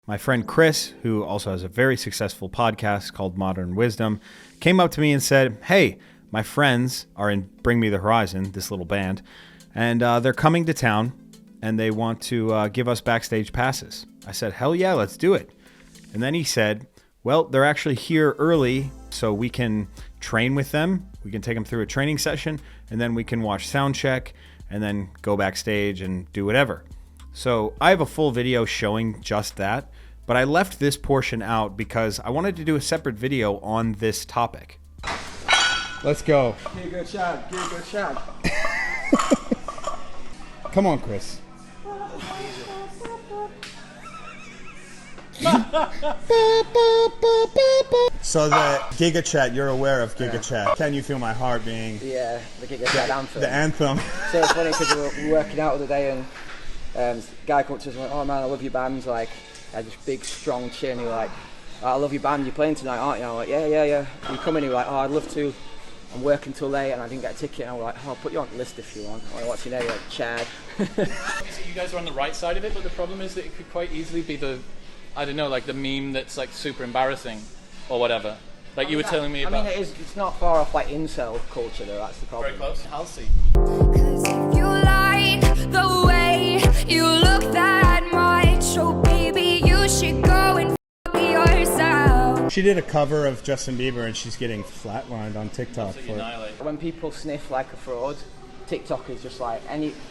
My friend Chris, who also has a very successful podcast called Modern Wisdom, came up to me and said, hey, my friends are in Bring Me the Horizon, this little band, and they're coming to town and they want to give us backstage passes. I said, hell yeah, let's do it. And then he said, well, they're actually here early so we can train with them. We can take them through a training session and then we can watch sound check and then go backstage and do whatever. So I have a full video showing just that, but I left this portion out because I wanted to do a separate video on this topic. Let's go. Giga Chad, Giga Chad. Come on, Chris. So the Giga Chat, you're aware of Giga Chat. Can you feel my heart being... Yeah, the Giga Chad anthem. The anthem. So it's funny because we were working out the other day and guy come up to us and went, oh man, I love your band. Like, I had this big, strong chin. He was like, oh, I love your band. You're playing tonight, aren't you? I'm like, yeah. And you come in, he was like, oh, I'd love to. I'm working till late and I didn't get a ticket. And I'm like, oh, I'll put you on the list if you want. I'm like, what's your name? Like, Chad. So you guys are on the right side of it, but the problem is that it could quite easily be the, I don't know, like the meme that's like super embarrassing or whatever. Like you were telling me about. I mean, it's not far off like incel culture though, that's the problem. Very close. I'll see. Cause if you like the way you look that much, oh baby, you should go and fuck yourself. She did a cover of Justin Bieber and she's getting flatlined on TikTok. So you annihilate. When people sniff like a fraud, TikTok is just like,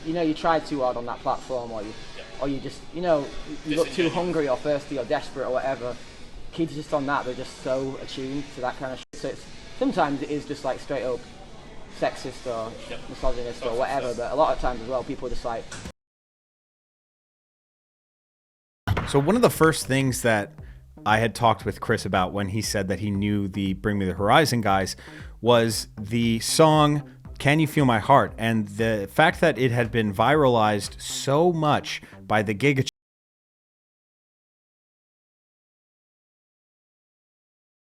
you try too hard on that platform or you just, you look too hungry or thirsty or desperate or whatever. Kids just on that, they're just so attuned to that kind of shit. So sometimes it is just like straight up sexist or misogynist or whatever, but a lot of times as well, people are just like... So one of the first things that I had talked with Chris about when he said that he knew the Bring Me the Horizon guys was the song Can You Feel My Heart, and the fact that it had been viralized so much by the Giga.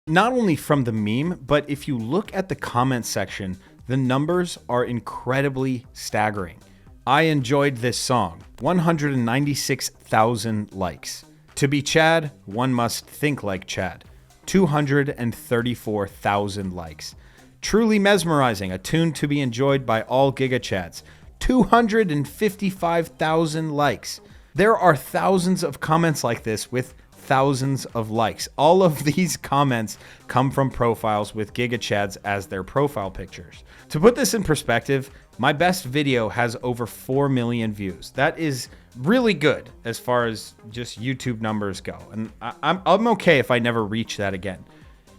Not only from the meme, but if you look at the comment section, the numbers are incredibly staggering. I enjoyed this song. 196,000 likes. To be Chad, one must think like Chad. 234,000 likes. Truly mesmerizing, a tune to be enjoyed by all Giga Chads. 255,000 likes. There are thousands of comments like this with thousands of likes. All of these comments come from profiles with Giga Chads as their profile pictures. To put this in perspective, my best video has over 4 million views. That is really good as far as just YouTube numbers go. And I'm okay if I never reach that again.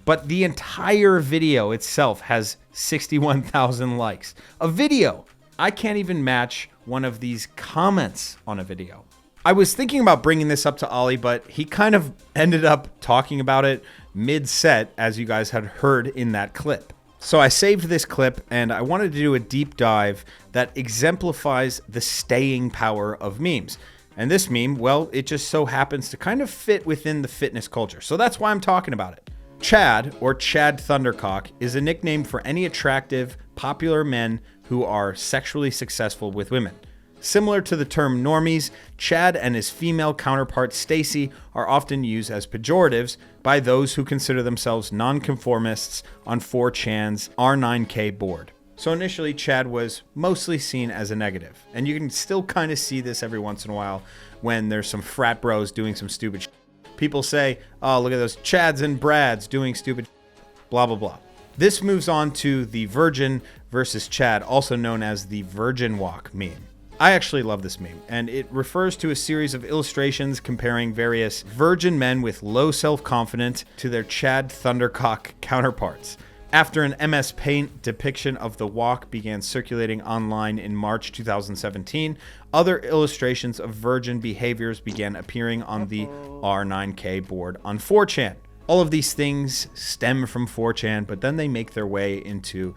But the entire video itself has 61,000 likes. A video! I can't even match one of these comments on a video. I was thinking about bringing this up to Ollie, but he kind of ended up talking about it mid-set, as you guys had heard in that clip. So I saved this clip, and I wanted to do a deep dive that exemplifies the staying power of memes. And this meme, well, it just so happens to kind of fit within the fitness culture. So that's why I'm talking about it. Chad, or Chad Thundercock, is a nickname for any attractive, popular men who are sexually successful with women. Similar to the term normies, Chad and his female counterpart Stacy are often used as pejoratives by those who consider themselves nonconformists on 4chan's R9K board. So initially, Chad was mostly seen as a negative, and you can still kind of see this every once in a while when there's some frat bros doing some stupid shit. People say, oh, look at those Chads and Brads doing stupid shit, blah, blah, blah. This moves on to the Virgin versus Chad, also known as the Virgin Walk meme. I actually love this meme, and it refers to a series of illustrations comparing various virgin men with low self-confidence to their Chad Thundercock counterparts. After an MS Paint depiction of the walk began circulating online in March 2017, other illustrations of virgin behaviors began appearing on the R9K board on 4chan. All of these things stem from 4chan, but then they make their way into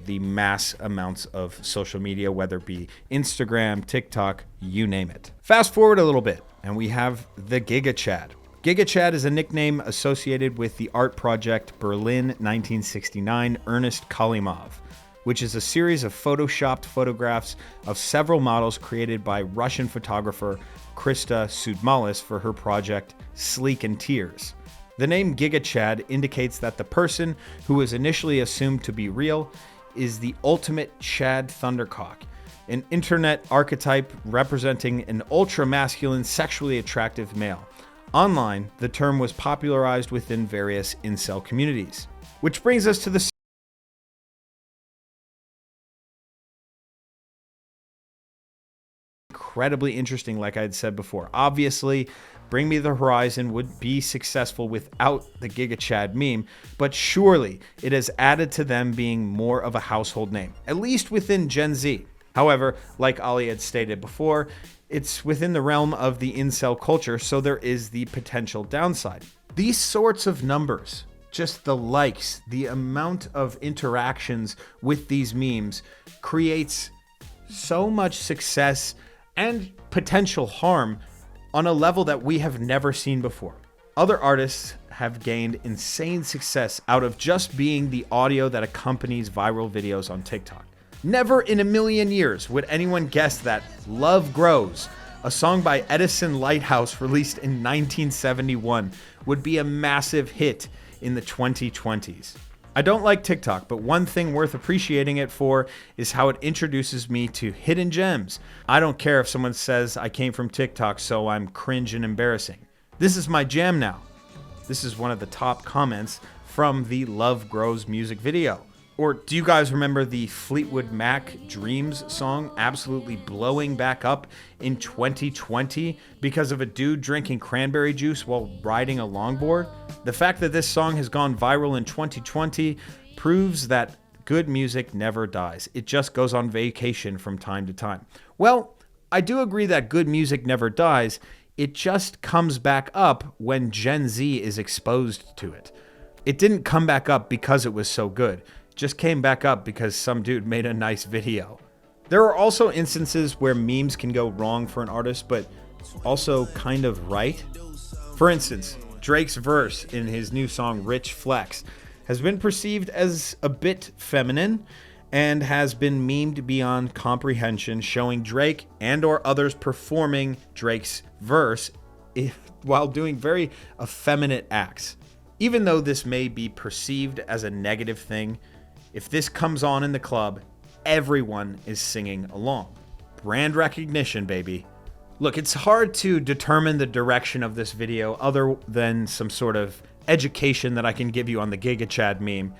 the mass amounts of social media, whether it be Instagram, TikTok, you name it. Fast forward a little bit, and we have the Giga Chad. Giga Chad is a nickname associated with the art project Berlin 1969 Ernest Kalimov. which is a series of photoshopped photographs of several models created by Russian photographer Krista Sudmalis for her project Sleek and Tears. The name Giga Chad indicates that the person who was initially assumed to be real is the ultimate Chad Thundercock, an internet archetype representing an ultra-masculine, sexually attractive male. Online, the term was popularized within various incel communities. Which brings us to the incredibly interesting, like I had said before. Obviously, Bring Me the Horizon would be successful without the Giga Chad meme, but surely it has added to them being more of a household name, at least within Gen Z. However, like Ali had stated before, it's within the realm of the incel culture, so there is the potential downside. These sorts of numbers, just the likes, the amount of interactions with these memes creates so much success and potential harm on a level that we have never seen before. Other artists have gained insane success out of just being the audio that accompanies viral videos on TikTok. Never in a million years would anyone guess that Love Grows, a song by Edison Lighthouse released in 1971, would be a massive hit in the 2020s. I don't like TikTok, but one thing worth appreciating it for is how it introduces me to hidden gems. I don't care if someone says I came from TikTok, so I'm cringe and embarrassing. This is my jam now. This is one of the top comments from the Love Grows music video. Or do you guys remember the Fleetwood Mac Dreams song absolutely blowing back up in 2020 because of a dude drinking cranberry juice while riding a longboard? The fact that this song has gone viral in 2020 proves that good music never dies. It just goes on vacation from time to time. Well, I do agree that good music never dies. It just comes back up when Gen Z is exposed to it. It didn't come back up because it was so good. Just came back up because some dude made a nice video. There are also instances where memes can go wrong for an artist, but also kind of right. For instance, Drake's verse in his new song Rich Flex has been perceived as a bit feminine and has been memed beyond comprehension, showing Drake and or others performing Drake's verse while doing very effeminate acts. Even though this may be perceived as a negative thing, if this comes on in the club, everyone is singing along. Brand recognition, baby. Look, it's hard to determine the direction of this video other than some sort of education that I can give you on the Giga Chad meme,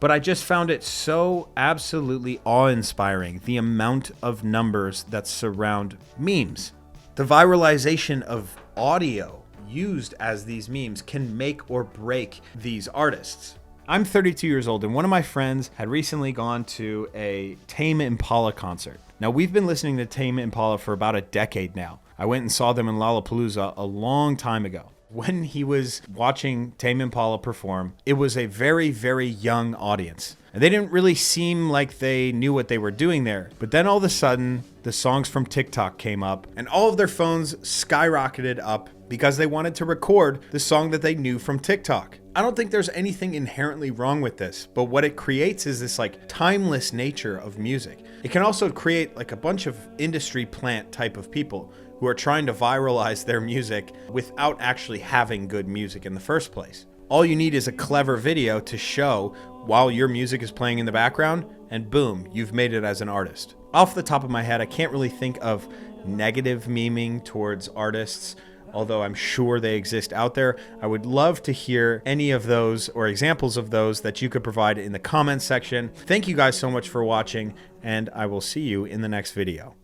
but I just found it so absolutely awe-inspiring, the amount of numbers that surround memes. The viralization of audio used as these memes can make or break these artists. I'm 32 years old, and one of my friends had recently gone to a Tame Impala concert. Now, we've been listening to Tame Impala for about a decade now. I went and saw them in Lollapalooza a long time ago. When he was watching Tame Impala perform, it was a very, very young audience. And they didn't really seem like they knew what they were doing there. But then all of a sudden, the songs from TikTok came up, and all of their phones skyrocketed up because they wanted to record the song that they knew from TikTok. I don't think there's anything inherently wrong with this, but what it creates is this like timeless nature of music. It can also create like a bunch of industry plant type of people who are trying to viralize their music without actually having good music in the first place. All you need is a clever video to show while your music is playing in the background, and boom, you've made it as an artist. Off the top of my head, I can't really think of negative memeing towards artists, although I'm sure they exist out there. I would love to hear any of those or examples of those that you could provide in the comments section. Thank you guys so much for watching, and I will see you in the next video.